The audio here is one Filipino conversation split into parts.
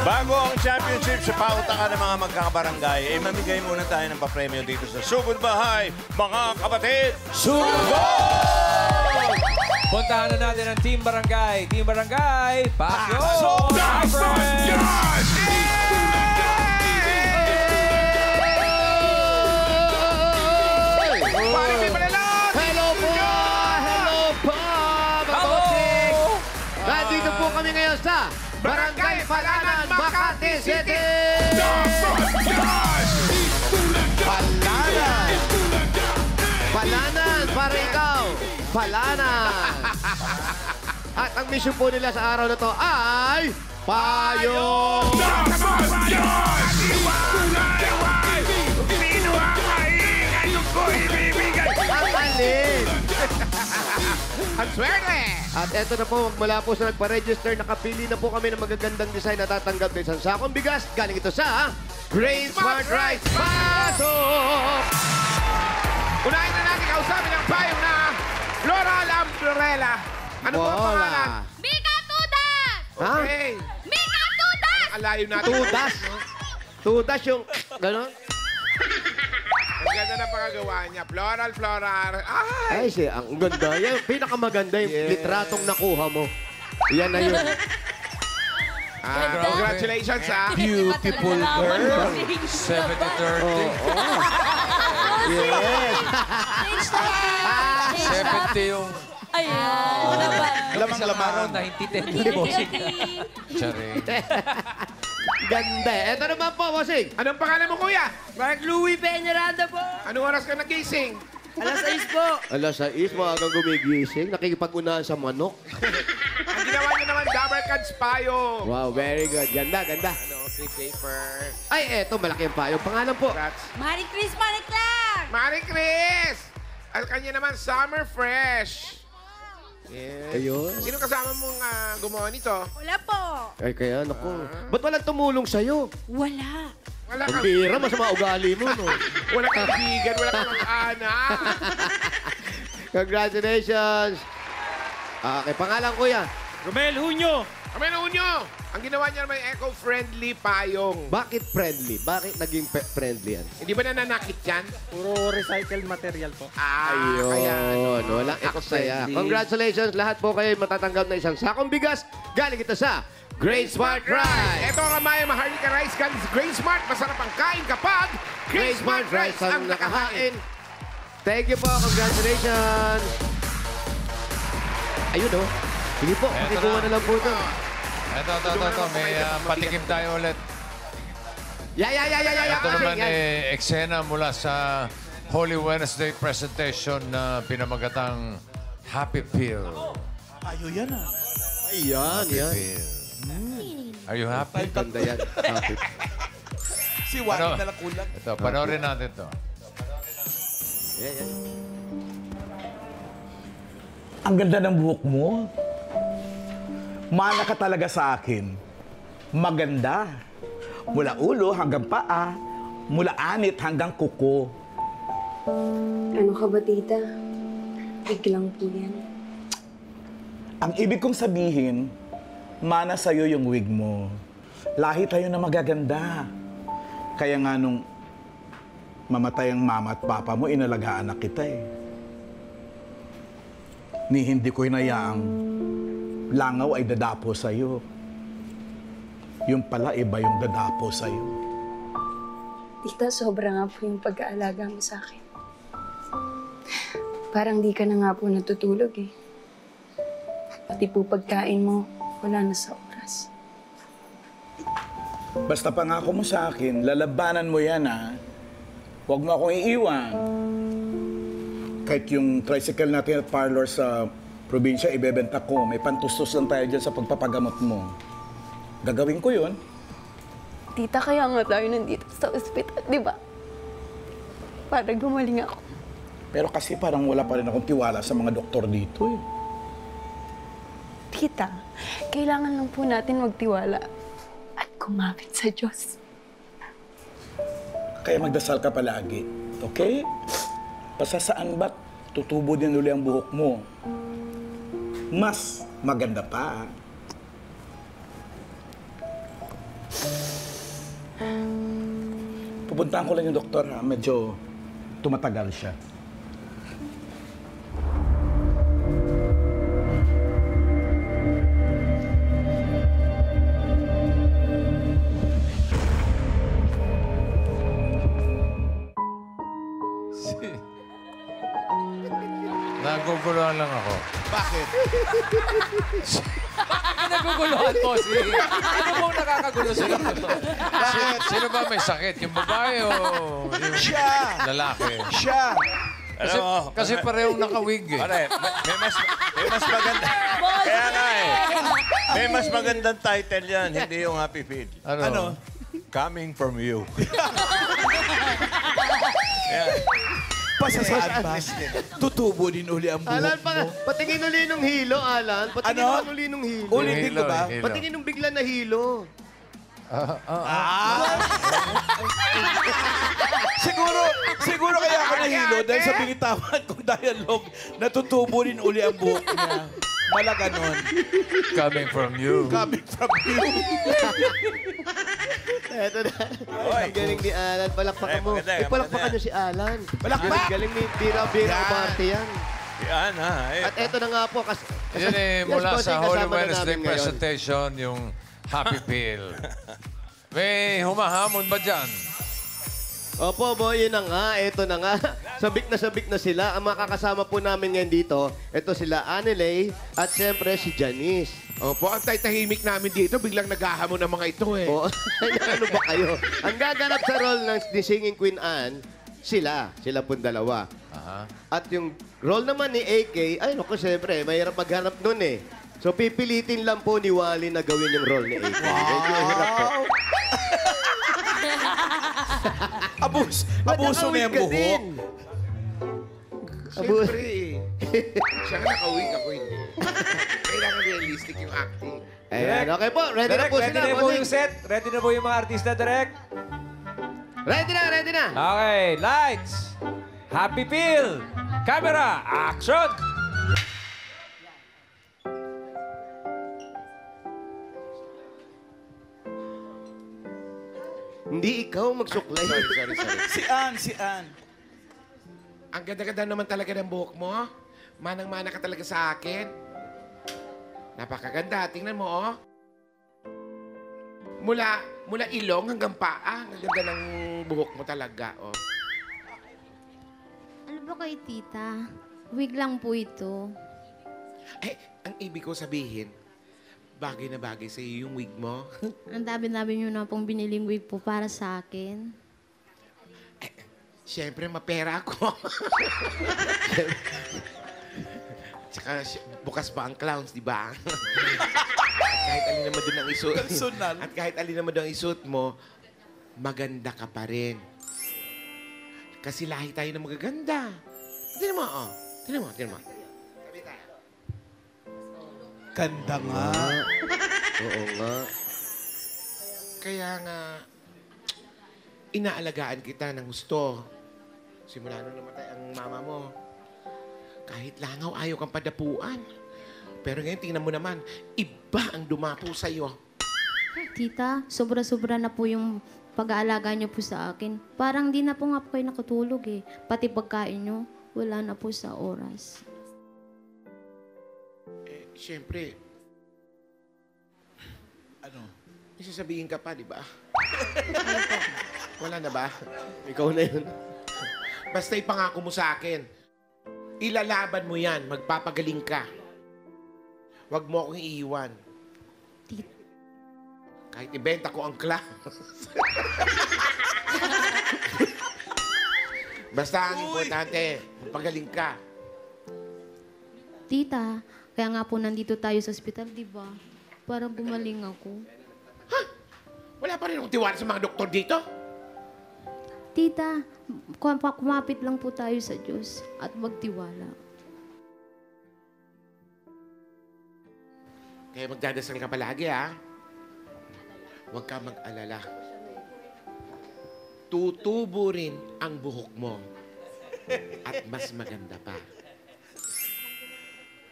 Bago ang championship sa pautangan ng mga magkakabarangay, mamigay muna tayo ng papremyo dito sa Sugod Bahay, mga kapatid! Sugod! Puntahan na natin ang Team Barangay. Team Barangay, pasok! Hi, friends! Hello po! Hello po! Mabuting! Nandito po kami ngayon sa Barangay Palanan, Makati City! Palanan! Palanan para ikaw! Palanan! At ang mission po nila sa araw na to ay Payong! Ang alin! Ang swerte! At eto na po, mula po sa nagpa-register, nakapili na po kami ng magagandang design na tatanggap na isang sakong bigas. Galing ito sa Great Smart Rice. Pasok! Unahin na natin kausapin ang payong na Floral Umbrella. Ano po ang pangalan? Mika Tudas! Ha? Okay. Mika Tudas! Ang layo natin. Tudas. Tudas yung, gano'n? Ang ganda ng pagkagawa niya. Floral. Ay, siya, ang ganda. Yan, pinakamaganda yung litratong nakuha mo. Yan na yun. Congratulations, ha? Beautiful girl. 70-30. Yes. 70 yung... Ayun. Lamang-lamang. 90-10 yung bossing. Charing. Ganda. Eto naman po, bossing. Anong pangalan mo, kuya? Mark Louie Peñaranda po. Anong oras ka nagising? Alas 6 po. Alas 6, maagang gumigising. Nakikipag-unahan sa manok. Ang ginawa niyo naman, Dabber Cats Payong. Wow, very good. Ganda, ganda. Free paper. Ay, eto, malaki ang payong. Pangalan po. Congrats. Marie Chris Mariclar! Marie Chris! Ang kanya naman, Summer Fresh. Yes. Ayun. Sino kasama mong gumawa nito? Wala po. Ay, kaya, naku. Ba't walang tumulong sa'yo? Wala. Wala Ang kang, bira, masama ugali mo, no? wala kang bigan, wala kang anak. Congratulations. Okay, pangalan, kuya. Romel Hunyo. Kami na unyo. Ang ginawa niya naman eco-friendly payong. Bakit friendly? Bakit naging friendly yan? Hindi ba nananakit yan? Puro recycled material po. Ayun, walang aksaya. Congratulations, lahat po kayo matatanggap na isang sakong bigas. Galing ito sa Great Smart Rice. Ito ang Maya Maharlika Rice galing sa Great Smart. Masarap ang kain kapag Great Smart Rice ang nakahain. Thank you po, congratulations. Ayun, oh. Sige po, pakikuha na lang po ito. Ito. May patikim tayo ulit. Ito naman eksena mula sa Holy Wednesday presentation na pinamagatang Happy Pill. Ayan, yan. Are you happy? Ganda yan. Happy. Si Wally na lang kulang. Ito, panoorin natin ito. Yan. Ang ganda ng buhok mo. Mana ka talaga sa akin. Maganda. Mula ulo hanggang paa. Mula anit hanggang kuko. Ano ka ba, tita? Biglang po yan. Ang ibig kong sabihin, mana sa'yo yung wig mo. Lahi tayo na magaganda. Kaya nga nung mamatay ang mama at papa mo, inalagaan na kita eh. Ni hindi ko hinayaang langaw ay dadapo sa'yo. Yung pala, iba yung dadapo sa'yo. Tita, sobra nga po yung pag-aalaga mo sa akin. Parang di ka na nga po natutulog eh. Pati po pagkain mo, wala na sa oras. Basta pangako mo sa akin, lalabanan mo yan ha. Huwag mo akong iiwan. Kahit yung tricycle natin at parlor sa probinsya, ibebenta ko. May pantustos lang tayo dyan sa pagpapagamot mo. Gagawin ko yun. Tita, kaya nga tayo nandito sa ospital, di ba? Para gumaling ako. Pero kasi parang wala pa rin akong tiwala sa mga doktor dito eh. Tita, kailangan lang po natin magtiwala at kumapit sa Diyos. Kaya magdasal ka palagi, okay? Basta saan ba't tutubo din uli ang buhok mo? Mas maganda pa. pupuntahan ko lang yung doktor ha. Medyo tumatagal siya. Naguguluhan lang ako. Bakit? Naguguluhan mo, ano bang nakakagulo sa ito? Sino ba may sakit? Yung babae o yung Siya! lalaki? Siya! Kasi, Alam mo, kasi parehong nakawig eh. Pare, may mas maganda. Kaya nga eh. May mas magandang title yan, hindi yung Happy Feet. Ano? Coming from you. Yan. Pasasaan ba? Tutubo din uli ang buhok Alan, mo. patingin uli nung hilo, Alan. Patingin Ano? naman uli nung hilo. Ulitin ko ba? Hilo. Patingin nung bigla na hilo. Siguro kaya ako nahilo dahil sa binitawan kong dialogue na tutubo din uli ang buhok niya. Malaganon. Coming from you. Coming from you. Eto na. Ang galing ni Alan. Palakpakan mo. maganda yan, Palakpakan maganda niyo si Alan. Palakpak! Galing ni Bira Barte yan. Yan ha. At eto na nga po. Yun eh, mula Bossing, sa Holy kasama na Wednesday namin ngayon. presentation, yung Happy Pill. May humahamon ba dyan? Opo, boy, yun na nga. Eto na nga. Sabik na sila. Ang makakasama po namin ngayon dito, ito sila Annalay at siyempre si Janice. Opo, ang tahimik namin dito. Biglang naghahamon ng mga ito eh. O, ano ba kayo? Ang gaganap sa role ng The Singing Queen Anne, sila pong dalawa. Aha. At yung role naman ni AK, ay naku, siyempre, mahirap maghanap nun eh. So, pipilitin lang po ni Wally na gawin yung role ni AK. Medyo hirap po. Abuso na yung Ka buhok. din. Siyempre eh. Siya nga nakawig, ako hindi. Kailangan realistic yung acting. Ayan, okay po. Ready na po sila. Bossing. set. Ready na po yung mga artista, Direk. Ready na. Okay, lights. Happy Pill. Camera, action. Hindi ikaw magsuklay. Sorry. Si Ann. Ang ganda-ganda naman talaga ng buhok mo. Manang-mana ka talaga sa akin. Napakaganda. Tingnan mo, oh. Mula ilong hanggang paa. Ang ganda ng buhok mo talaga, oh. Ano ba kay tita? Wig lang po ito. Eh, ang ibig ko sabihin, bagay na bagay sa iyo yung wig mo. Ang dami-dami nyo na pong biniling wig po para sa akin. Siyempre, mapera ako. Tsaka, bukas pa ang clowns, di ba? At kahit alin naman doon ang isuot. Personal. At kahit alin naman doon ang isuot mo, maganda ka pa rin. Kasi lahi tayo na magaganda. Tignan mo, oh. Tignan mo. Ganda nga. Oo nga. Kaya nga, inaalagaan kita ng gusto. Simula nung namatay ang mama mo. Kahit langaw, ayaw kang padapuan. Pero ngayon, tingnan mo naman, iba ang dumapo sa'yo. Tita, sobra-sobra na po yung pag-aalaga niyo po sa akin. Parang di na po nga po kayo nakatulog eh. Pati pagkain niyo, wala na po sa oras. Siyempre, Ano? may sasabihin ka pa, di ba? Wala na ba? Ikaw na yun. Basta ipangako mo sa akin. Ilalaban mo yan. Magpapagaling ka. Huwag mo akong iiwan. Kahit ibenta ko ang clowns. Basta ang importante, magpagaling ka. Tita, kaya nga po nandito tayo sa ospital, di ba? Para gumaling ako. Wala pa rin akong tiwala sa mga doktor dito. Tita, kumapit lang po tayo sa Diyos at magtiwala. Kaya magdadasal ka palagi, ha? Huwag ka mag-alala. Tutubo rin ang buhok mo. At mas maganda pa.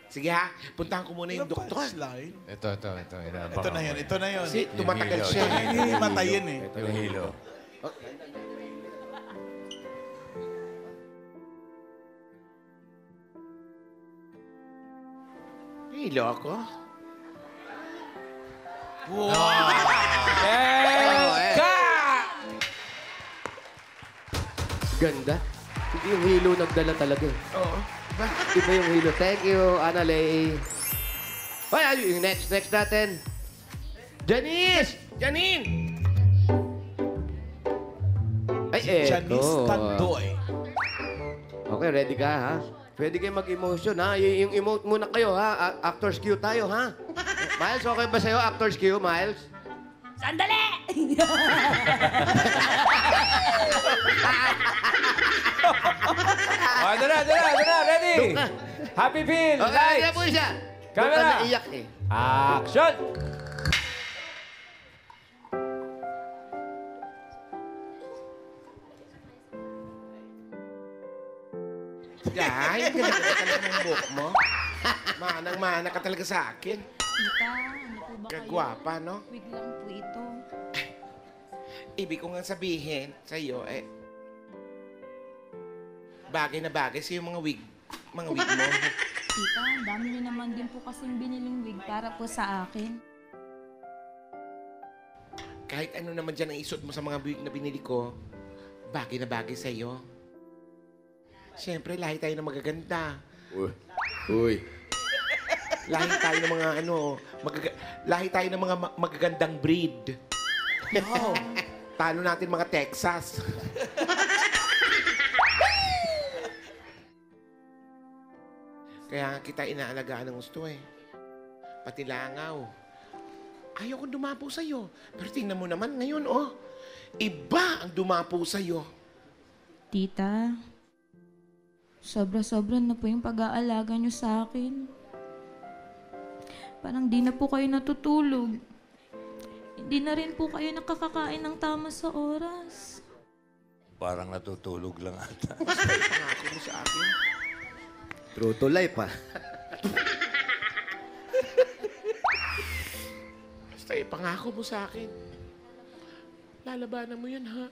Sige ha, puntahan ko muna yung doktor. Punchline. Ito. Ito na yun. Kasi tumatagal hilo, siya. Hindi matayin eh. Yung hilo. Niloko? Teka! Ganda. Hindi yung hilo nagdala talaga eh. Oo. Ba? Iba yung hilo. Thank you, Annalay. Hoy, yung next natin. Janice! Janine! Ay, Janice Tandoy. Okay, ready ka, ha? Pwede kayo mag-emotion, ha? Yung emote muna kayo, ha? Actors cue tayo, ha? Miles, okay ba sa'yo, actors cue, Miles? Sandali! Oh, ito na. Ready? Happy Feel, Okay, lights, na po siya. Camera. Doon ka naiyak, eh. action! Ay, ganda talaga ng buhok mo. Manang-mana ka talaga sa akin. Tita, ano po ba kayo? Kagwapa, no? Wig lang po ito. Ibig ko nga sabihin sa'yo, bagay na bagay sa mga wig mo. Tita, ang dami niyo naman din po kasing biniling wig para po sa akin. Kahit ano naman dyan ang isuot mo sa mga wig na binili ko, bagay na bagay sa'yo. Siyempre, lahi tayo ng magaganda. Uy. Lahi tayo ng mga lahi tayo ng mga magagandang breed. No. Talo natin mga Texas. Kaya kita inaalagaan ng gusto eh. Pati langaw. Ayaw kong dumapo sa'yo. Pero tingnan mo naman ngayon, oh. Iba ang dumapo sa'yo. Tita, sobra-sobra na po yung pag-aalaga niyo sa akin. Parang di na po kayo natutulog. Hindi na rin po kayo nakakakain ng tama sa oras. Parang natutulog lang ata. Pangako mo sa akin. True to life, ha? Basta ipangako mo sa akin. Lalabanan mo yan, ha?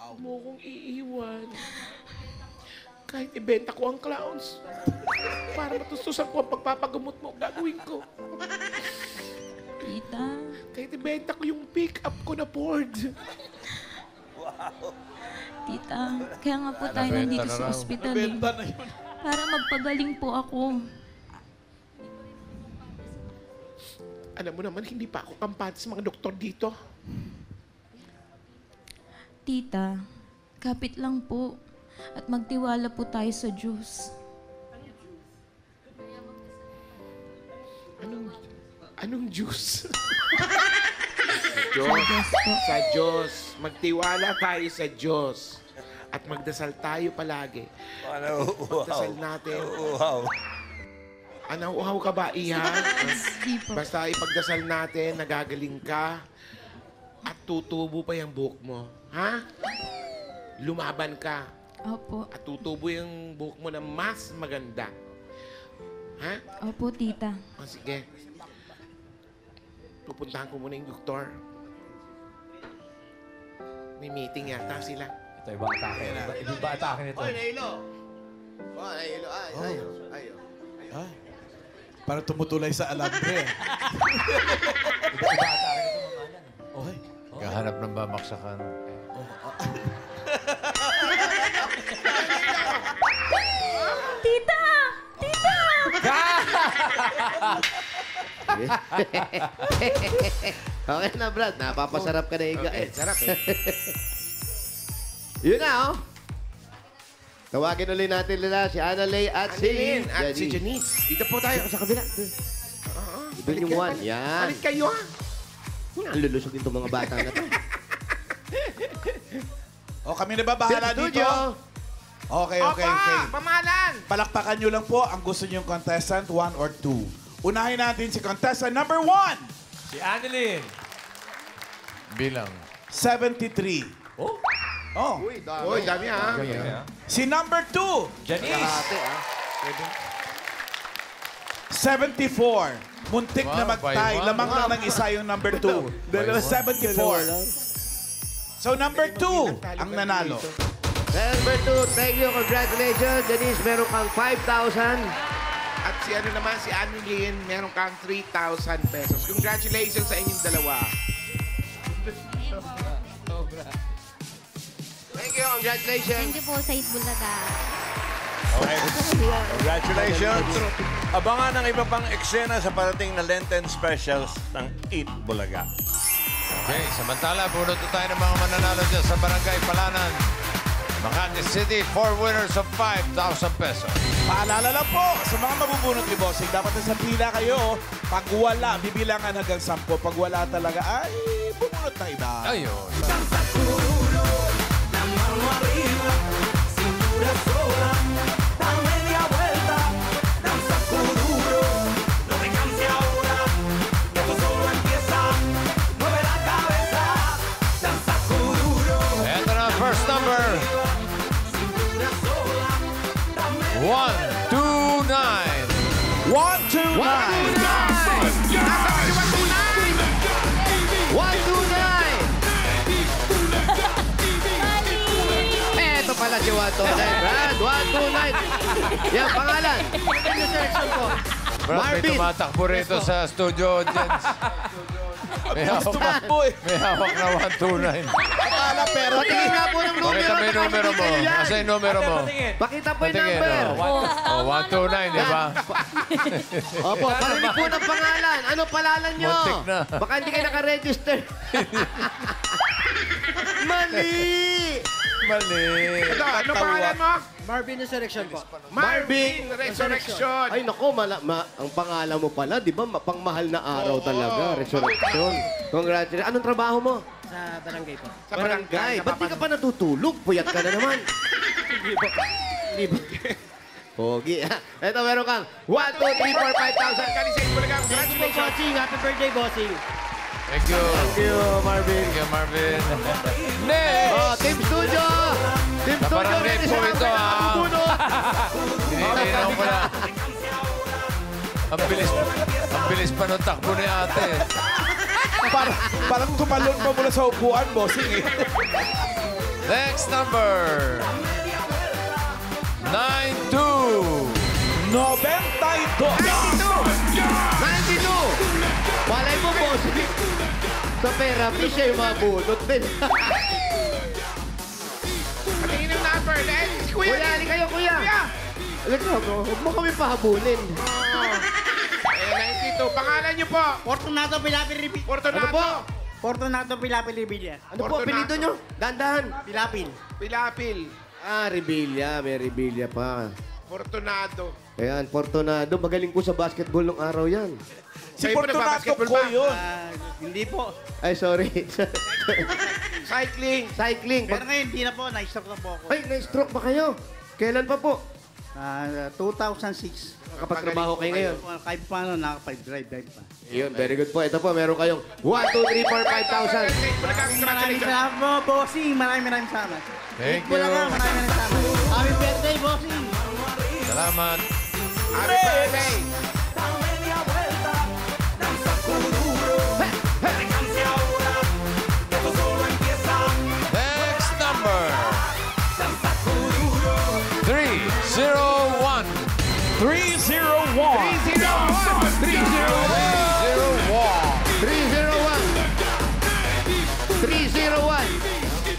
Huwag mo kong iiwan. Kahit ibenta ko ang clowns. Para matustusan ko ang pagpapagamot mo, gagawin ko. Tita, Kahit ibenta ko yung pick-up ko na Ford. tita, kaya nga po tayo nandito sa ospital eh. Benta na yun. Para magpagaling po ako. Alam mo naman, hindi pa ako kampante sa mga doktor dito. Tita, kapit lang po. At magtiwala po tayo sa Diyos. Anong juice? Sa Diyos po. Sa Diyos. Magtiwala tayo sa Diyos. At magdasal tayo palagi. Magdasal natin. Wow. Uhaw ka ba, Iha? Di po. Basta ipagdasal natin, nagagaling ka. At tutubo pa yung buhok mo. Ha? Lumaban ka. Opo. At tutubo yung buhok mo na mas maganda. Ha? Opo, tita. O sige. Pupuntahan ko muna yung doktor. May meeting yata sila. Ito, ibang atake. Ibang atake nito. nahilo. Nahilo. Ay. Ay, parang tumutulay sa alambre. Ibang atake nito, mga yan. Okay. Kahanap ng bamaksakan. Tita! Tita! Okay na, Brad. Napapasarap ka na higa, eh. Sarap eh. Yun na, oh. Tawagin ulit natin nila si Annalay at si Annalyn at si Janice. Dito po tayo. Sa kabila. Doon yung one. Yan. Balik kayo, ha? Ang lulusog itong mga bata na to. O, kami na ba bahala dito? Okay. Pamahalan! Palakpakan nyo lang po ang gusto nyong contestant, 1 or 2. Unahin natin si contestant number 1. Si Annalyn. Bilang. 73. Oh, Oh. Uy, dami, ha? Si number 2. Janice. 74. Muntik na Wow, magtay. by one. Lamang lang ng isa yung number 2. 74. So number 2 ang nanalo. Number 2, thank you. Congratulations. Denise, meron kang 5,000. At si ano naman, si Annalyn, meron kang 3,000 pesos. Congratulations sa inyong dalawa. Thank you, congratulations. Thank you po sa Bulaga. Okay. Congratulations. Abangan ang iba pang eksena sa parating na Lenten specials ng Eat Bulaga. Okay, samantala, bunot tayo ng mga mananalo dyan sa Barangay Palanan. Makati City, 4 winners of 5,000 pesos. Paalala lang po sa mga mabubunot ni Bossing, dapat nasa pila kayo. Pag wala, bibilangan hanggang 10. Pag wala talaga, ay, bumunot na iba. Ayun. Ito na ang first number. 129. 129. 129! Eto pala si 129. Brad, 129. Yan, pangalan. Ano selection ko? Brad, may Marvin. tumatakbo rito sa studio audience. May hawak, may hawak na 129. Akala pero. Patingin nga po ng numero. Pakita mo yung numero mo. Asa yung numero mo? Pakita po yung Patingin, number. oh. 129, di ba? Opo, parinig po ng pangalan. Ano palalan nyo? Muntik na. Baka hindi kayo nakaregister. Mali! Mali. Ito, ano pangalan mo? Marvin Resurrection po. Marvin Resurrection. Ay, nako, ang pangalan mo pala, di ba? Pangmahal na araw talaga, Resurrection. Congratulations. Anong trabaho mo? Sa barangay po. Sa barangay. Ba't di ka pa natutulog? Puyat ka na naman. Hindi ba? Pogi. Ito, meron kang 1, 2, 3, 4, 5,000. Kalisay mo lang. Thank you po, Congratulations. Bossing. Happy birthday, Bossing. Thank you. Thank you, Marvin. Thank you, Marvin. Next! Oh, Team Studio! Team Sa Studio, barangay ready po sa ito, mga ah. nakabunot. Tinitinaw ko na. Ang bilis pa nung takbo ni ate. Parang tumalon pa mula sa upuan, Bossing. Next number. 92. 92. 92! Malay mo, boss. Sa therapy siya yung mabunot din. Patingin yung number. Let's, kuya. Kuya, ali kayo, kuya. Kuya. Huwag mo kami pahabulin. Eh, 92. Pangalan niyo po. Fortunato Pilapil Revilla. Fortunato. Ano po? Fortunato Pilapil Revilla. Ano po, apelido nyo? Dandahan. Pilapil. Pilapil. Ah, Revilla. May Revilla pa. Fortunato. Ayan, Fortunado. Magaling po sa basketball nung araw yan. Si Kayo po Fortunato nagbabasketball ko ba? yun. Hindi po. Ay, sorry. Cycling. Cycling. Pero ngayon, hindi na po. Na-stroke na po ako. Ay, na-stroke ba kayo? Kailan pa po? 2006. Nakapagtrabaho kayo ngayon. Kahit paano, nakapag-drive pa. Yun, very good po. Ito po, meron kayong 1, 2, 3, 4, 5,000. Maraming salamat po, Bossing. Maraming salamat. Thank you. Maraming salamat. Happy birthday, Bossing. Salamat. Happy birthday. Next number. 301. 301.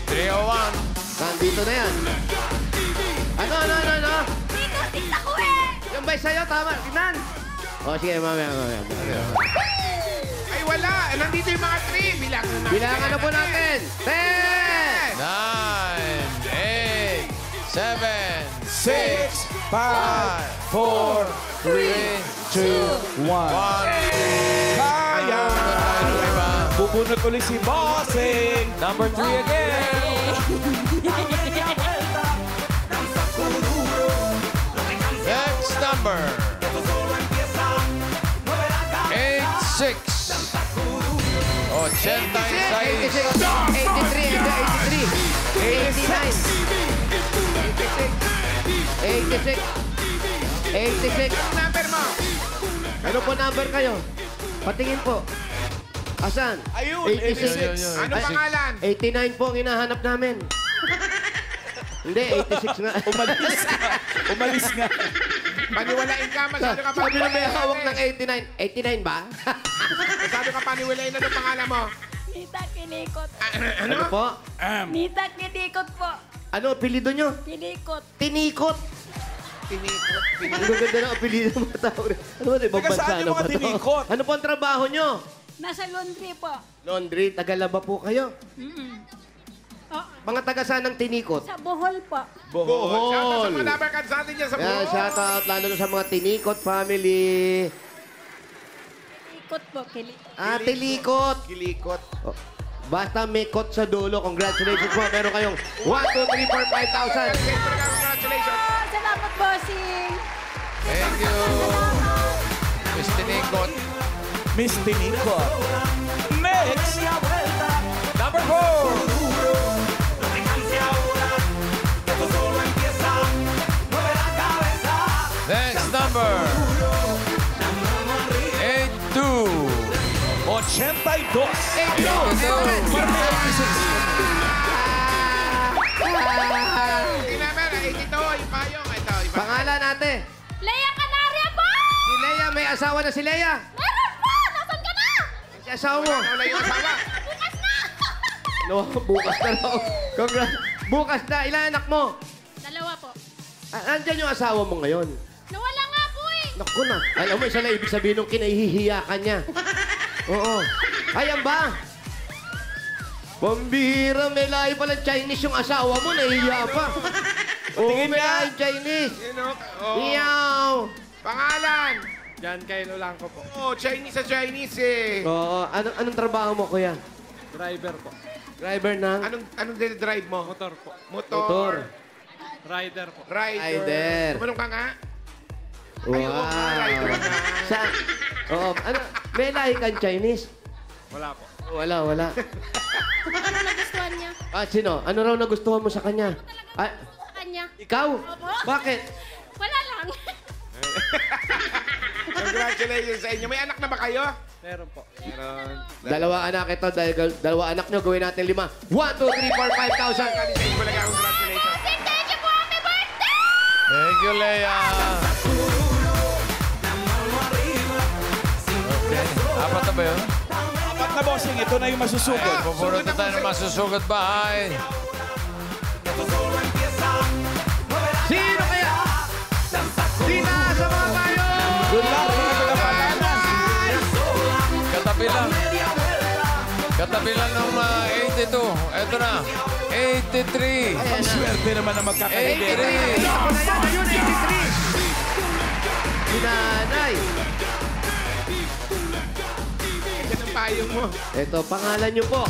301. Nandito na yan. Ano? Tika ko eh! Yung ba sa'yo? Tama. Tignan. O, sige, mamaya. Ay, wala. Nandito yung mga 3. Bilang na. Bilangan na po natin. 10! 9, 8, 7, 6, 5, 4, 3, 2, 1. Kaya! Bubunot ulit si Bossing. Number 3 again. Next number. 86. 86. Anong number mo? Ano po number kayo? Patingin po. Asan? Ayun, 86. Ano pangalan? 89 po ang hinahanap namin. Hindi, 86 nga. Umalis nga. Paniwalain ka, masyado ka Sabi na may paniwalain. hawak ng 89. 89 ba? Masyado ka paniwalain. Ano pangalan mo? Nita Kinikot. Ano po? Nita Kinikot po. Ano apelido nyo? Kinikot. Tinikot. Tinikot. Ang gaganda ng apelido ng mga tao. Ano ba? Ibang Taga bansa saan yung na mga ba to? tinikot? Ano po ang trabaho nyo? Nasa laundry po. Laundry. Tagalaba po kayo. Oh, Mga taga saan ng tinikot? sa Bohol po. Bohol. Shout out sa Bohol. mga labarkan sa atin dyan sa Yan, Bohol. shout out lalo na sa mga tinikot family. Kinikot po. Tilikot. Kilikot. Oh, basta may kot sa dulo. Congratulations po. Meron kayong 1, 2, 3, 4, 5,000. Congratulations. Oh, salamat, bossing. Thank you. Miss Tinikot. Miss Tinikot. Next! Number 4. Next number. 82. 82. Tingnan mo, 82. Yung payong. Ito, yung Pangalan natin. Leia Canaria po! Si Leia. May asawa na si Leia. Meron po! Nasaan ka na? Si asawa mo. Wala yung asawa. Bukas na! No, bukas na raw. Bukas na. Ilan anak mo? Dalawa po. Andyan yung asawa mo ngayon. Nawala nga po eh. Naku na. Alam mo, isa lang ibig sabihin nung kinahihiya ka niya. Oo. Ayan ba? Pambihira, may lahi pala Chinese yung asawa mo, nahihiya pa. Oo, Tingin may nga. lahi Chinese. Oh. Meow. Pangalan. Diyan kay Lolanco po. Oh, Chinese sa Chinese eh. Oo, anong trabaho mo, kuya? Driver po. Driver ng Anong drive mo? Motor po. motor. Rider po. Rider. Tumalong ka nga. Ay, oo nga, rider Wow. ka. Sa, oo, may lahi kang Chinese? Wala po. Wala. Ano nagustuhan niya? Sino? Ano raw nagustuhan mo sa kanya? Sa kanya? Ikaw? Opo. Bakit? Wala lang. Congratulations sa inyo. May anak na ba kayo? Meron po. Meron. Dalawa anak ito. Dahil dalawa anak nyo, gawin natin 5. 1, 2, 3, 4, 5,000. Kalisay ko lang. Congratulations. Thank you po! Happy birthday! Thank you, Leia. Okay. Apat na ba yun? Apat na bossing, ito na yung masusugod. Pupunod na tayo ng masusugod bahay. Sino kaya? Sina sa mga tayo! Good luck mga tagapalanan. Katabi lang ng 82. Ito na. 83. Ang swerte naman na magkakaibig. 83. Ako na yan, ayun, 83. Sinanay. Ganda ng payong mo. Ito, pangalan nyo po.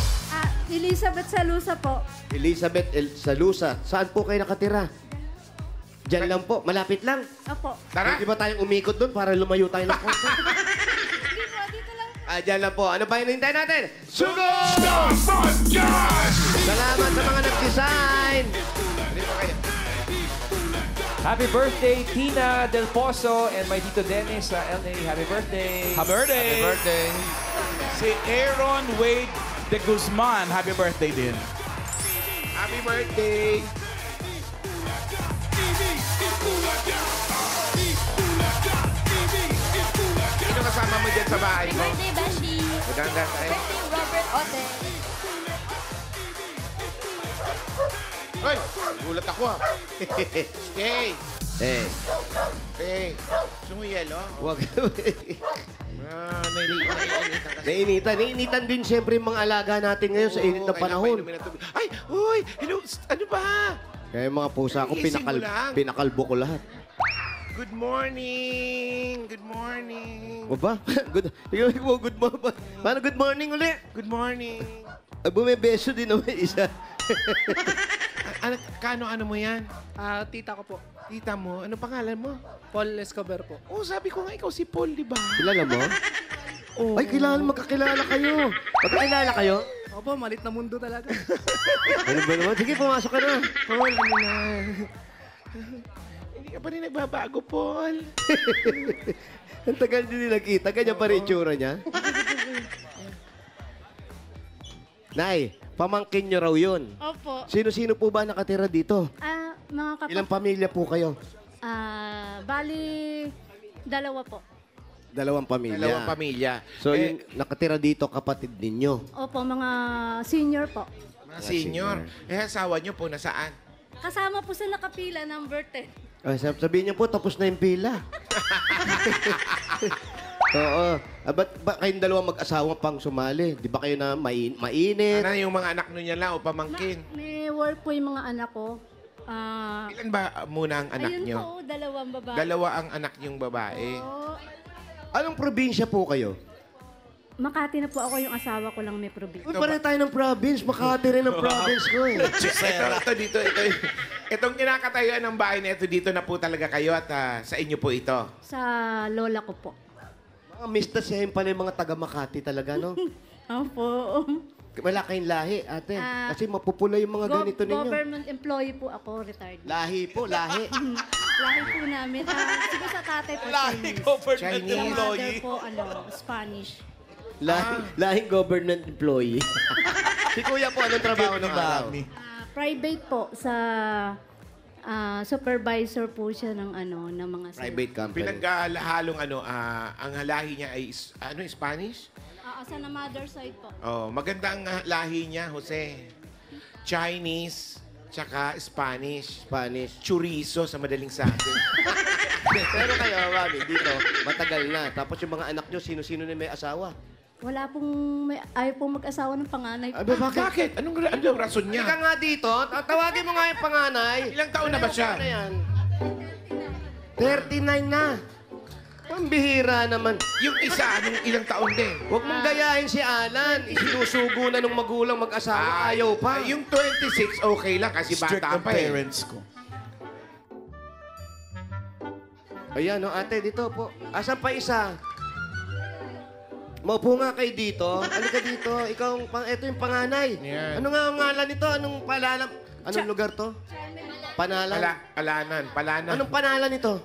Elizabeth Salusa po. Elizabeth Salusa. Saan po kayo nakatira? Diyan lang po. Malapit lang. Opo. Tara. Hindi ba tayong umikot doon para lumayo tayo ng konti? Dito lang. Diyan lang po. Ano pa hinihintay natin? Sugod! Salamat sa mga nag-design. Happy birthday, Tina Del Pozo and my Tito Dennis sa LA. Happy birthday. Happy birthday. Happy birthday. Si Aaron Wade de Guzman. Happy birthday din. Happy birthday. Sino kasama mo dyan sa bahay mo? Birthday, Beshi. Maganda tayo. Birthday, Robert Ote. Hoy! Gulat ako ah. Stay! Stay! Gusto mo yelo? Wag. Nainitan kasi. Nainitan din siyempre yung mga alaga natin ngayon sa init na panahon. Ay! Uy! Hello! Ano ba? Kaya yung mga pusa ko, Iisip mo lang. pinakalbo ko lahat. Good morning! Good morning! O ba? Good morning. Paano good morning uli? Good morning! Bumibeso din naman isa. Ano mo yan? Tita ko po. Tita mo? Ano pangalan mo? Paul Escobar po. Oh, sabi ko nga ikaw si Paul, di ba? Kilala mo? Oh. Ay, magkakilala kayo. Magkakilala kayo? Opo, malit na mundo talaga. Ano ba naman? Sige, pumasok ka na. Paul, ano na? Hindi ka pa rin nagbabago, Paul. Ang tagal din nakita. Ganyan pa rin itsura niya. Nay, pamangkin niyo raw yun. Opo. Sino-sino po ba nakatira dito? Mga Ilang pamilya po kayo? Bali, dalawa po. Dalawang pamilya. Dalawang pamilya. So, yung nakatira dito, kapatid ninyo. Opo, mga senior po. Mga senior. Asawa niyo po nasaan? Kasama po sa nakapila, number 10. Ay, sabihin niyo po, tapos na yung pila. Oo. Ba't kayong dalawa mag-asawa pang sumali? Di ba kayo na mainit? Ano yung mga anak niya lang o pamangkin? May work po yung mga anak ko. Ilan ba muna ang anak Ayun niyo? po, dalawang babae. Dalawa ang anak niyong babae. Oo. Anong probinsya po kayo? Makati na po ako, yung asawa ko lang may probinsya. Uy, pare tayo ng province. Makati rin ang province ko eh. Itong kinakatayuan ng bahay na ito, dito na po talaga kayo at sa inyo po ito. Sa lola ko po. Mga mistasahin pala yung mga taga Makati talaga, no? Opo. Wala kayong lahi, ate. Kasi mapupula yung mga ganito ninyo. Government employee po ako, retired. Lahi po, lahi. Lahi po namin. Siguro sa tatay po, Lahi Chinese. government Sa employee. mother po, Spanish. Lahing government employee. Si kuya po, anong trabaho ng araw? Private po sa supervisor po siya ng ng mga Private company. Pinaghalong ang lahi niya ay Spanish? sa na mother side po. Oh, maganda ang lahi niya, Jose. Chinese, tsaka Spanish. Chorizo sa madaling sabi. Pero kayo, mami, dito, matagal na. Tapos yung mga anak nyo, sino-sino na may asawa? Wala pong, ayaw pong mag-asawa ng panganay. Bakit? Anong rason niya? Ika nga dito, tawagin mo nga yung panganay. Ilang taon na ba siya? 39 na. Pambihira naman. Yung isa, ilang taon din? Huwag mong gayahin si Alan. Isinusugo na ng magulang mag-asawa. Ayaw pa. Yung 26, okay lang kasi Strict bata ang pa eh. parents ko. Ayan, no, ate, dito po. Asan pa isa? Maupo nga kayo dito. Halika dito. Ito yung panganay. Yan. Ano nga ang ngalan nito? Anong palalan? Anong lugar to? Panalan? Palanan. Anong panalan nito?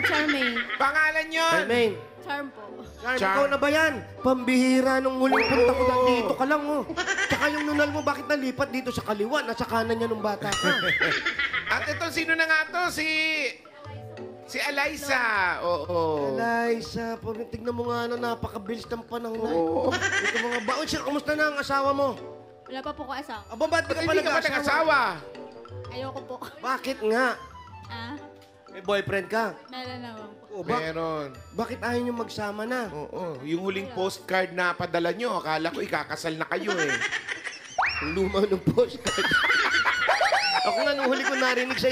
Charmaine. Pangalan yun! Charmaine. Charm po. Charm, ikaw na ba yan? Pambihira nung huling punta ko dito ka lang, oh. Tsaka yung nunal mo, bakit nalipat dito sa kaliwa? Nasa kanan niya nung bata ka. At ito, sino na nga to? Si Eliza. Oo. Eliza, tignan mo nga na napakabilis ng panahon na. Ito mga baon siya, kumusta na ang asawa mo? Wala pa po ko asawa. Aba, ba't di ka pa Hindi ka ba nag-asawa? Ayoko po. Bakit nga? May boyfriend ka? Meron naman po. Meron. Bakit ayaw niyo magsama na? Oo. Yung huling postcard na padala nyo, akala ko ikakasal na kayo eh. Ang luma ng postcard. Ako nga, nung huli ko narinig sa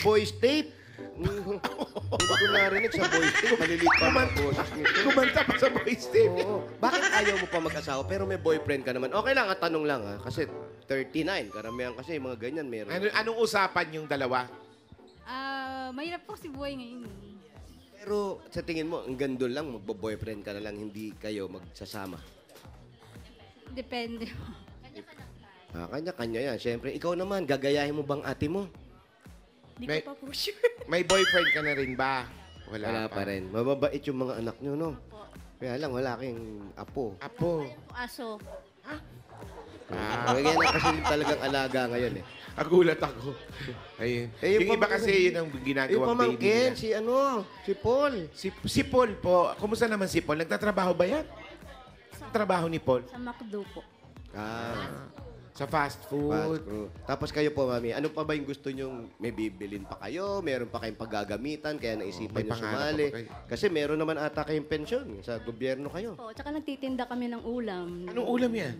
voice tape. Hindi ko narinig sa voice tape. Maliliit pa ang boses nito. Kumanta pa sa voice tape. Oo. Bakit ayaw mo pa mag-asawa pero may boyfriend ka naman? Okay lang, tanong lang ha. Kasi 39, karamihan kasi mga ganyan meron. Anong usapan yung dalawa? Mahirap po si buhay ngayon. Pero sa tingin mo, ang gando lang, magbo-boyfriend ka na lang, hindi kayo magsasama. Depende. Kanya-kanya yan. Siyempre, ikaw naman, gagayahin mo bang ate mo? Hindi ko pa po sure. May boyfriend ka na rin ba? Wala pa rin. Mababait yung mga anak nyo, no? Kaya lang, wala kang apo. Aso. Kaya na kasi talagang alaga ngayon eh. Agulat ako. Ayun. Yung iba kasi yun ang ginagawang yung pamangkin, baby si Paul. Si Paul po. Kumusta naman si Paul? Nagtatrabaho ba yan? Trabaho ni Paul? Sa McDo po. Sa fast food. Tapos kayo po, mami, ano pa ba yung gusto nyong may bibilin pa kayo? Meron pa kayong paggagamitan, kaya naisipan nyo sumali. Kasi meron naman ata kayong pensyon sa gobyerno kayo. Po, tsaka nagtitinda kami ng ulam. Anong ulam yan?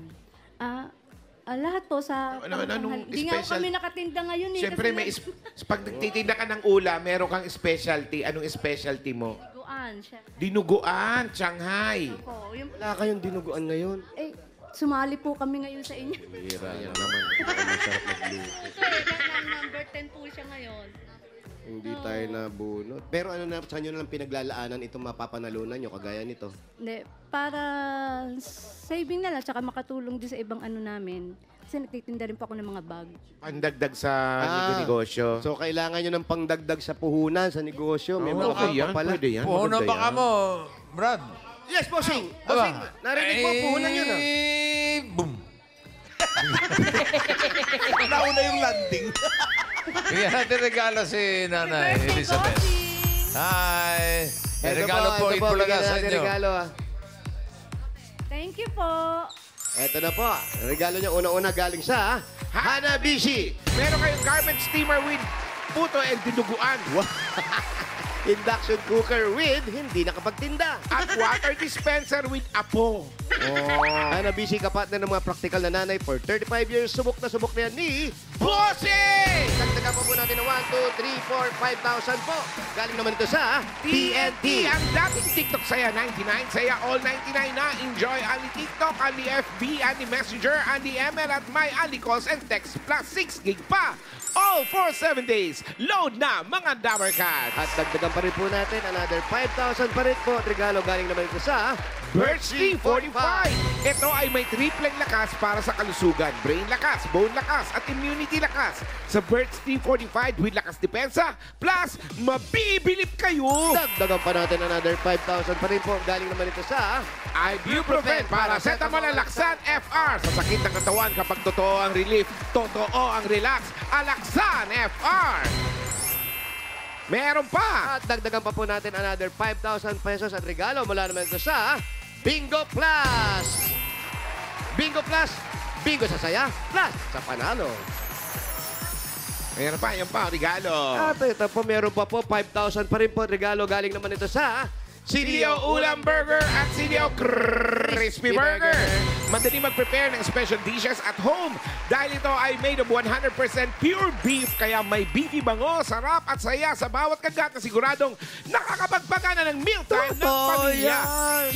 Lahat po sa... Hindi nga kami nakatinda ngayon eh. Siyempre, pag nagtitinda ka ng ulam, meron kang specialty. Anong specialty mo? Dinuguan, Shanghai. Opo, Wala kayong dinuguan ngayon. Sumali po kami ngayon sa inyo. Hira yan naman. Masarap magluto. Number 10 po siya ngayon. Hindi tayo nabunot. Pero saan nyo nalang pinaglalaanan itong mapapanalunan nyo, kagaya nito? Hindi, para saving na lang, tsaka makatulong din sa ibang namin. Kasi nagtitinda rin po ako ng mga bag. Pandagdag sa negosyo. So, kailangan nyo ng pangdagdag sa puhunan, sa negosyo. May mga okay yan, pala. pwede yan. Puhunan baka mo, Brad. Yes, bossing! Bossing, narinig mo, puhunan yun Boom! Nauna yung landing. Bigyan natin regalo si Nanay Elizabeth. Hi! May regalo po, Eat Bulaga sa inyo. Regalo, Thank you po. Ito na po. Regalo niya una-una galing sa Hanabishi. Meron kayong garment steamer with puto and dinuguan. Induction cooker with hindi nakapagtinda. At water dispenser with apo. Hanabishi, kapatner ng mga praktikal na nanay for 35 years. Subok na yan ni Bossing! Dagdagan po natin ng 1, 2, 3, 4, 5,000 po. Galing naman ito sa TNT. Ang dating TikTok saya 99, saya all 99 na. Enjoy Ali TikTok, Ali FB, Ali Messenger, Ali ML at My Ali Calls and Text plus 6 gig pa. All for 7 days. Load na mga Dabber Cats. At dagdagan pa rin po natin another 5,000 pa rin po. At regalo galing naman ito sa Birch Tree 45. Ito ay may tripleng lakas para sa kalusugan. Brain lakas, bone lakas, at immunity lakas. Sa Birch Tree 45 with lakas depensa, plus mabibilip kayo. Dagdagan pa natin another 5,000 pa rin po. Galing naman ito sa Ibuprofen para Paracetamol Alaksan FR. Sa sakit ng katawan kapag totoo ang relief, totoo ang relax. Alaksan FR. Meron pa. At dagdagan pa po natin another 5,000 pesos at regalo mula naman ito sa Bingo Plus. Bingo Plus. Bingo sa saya, plus sa panalo. Meron pa, yan pa, regalo. At ito po, meron pa po 5,000 pa rin po regalo. Galing naman ito sa Silio Ulam Burger at Silio Crispy Burger. Madali mag-prepare ng special dishes at home dahil ito ay made of 100% pure beef kaya may beefy bango, sarap at saya sa bawat kagat na siguradong nakakapagpagana ng mealtime ng pamilya.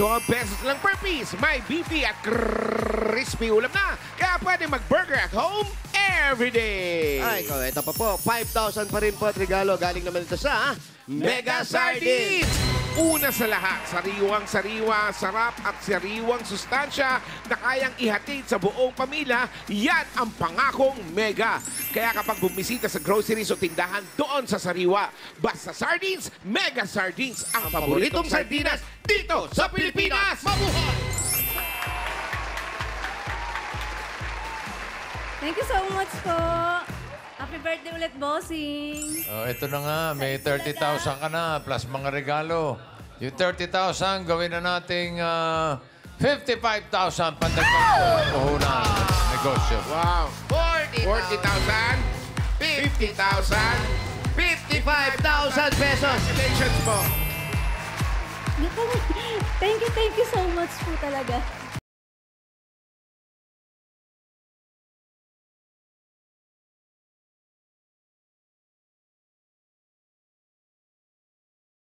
So ang pesos lang per piece, may beefy at crispy ulam na kaya pwede mag-burger at home every day. Ay, ito pa po, 5,000 pa rin po at regalo. Galing naman ito sa Mega Sardines! Una sa lahat, sariwang-sariwa, sarap at sariwang sustansya na kayang ihatid sa buong pamilya, yan ang pangakong Mega. Kaya kapag bumisita sa groceries o tindahan doon sa sariwa, basta sardines, Mega Sardines, ang paboritong sardinas dito sa Pilipinas! Mabuhay! Thank you so much po. Happy birthday ulit, bossing. Oh, ito na nga, may 30,000 ka na plus mga regalo. Yung 30,000, gawin na nating 55,000 pandagdag puhunan negosyo. Wow! 40,000, 50,000, 55,000 pesos. Congratulations po! Thank you so much po talaga.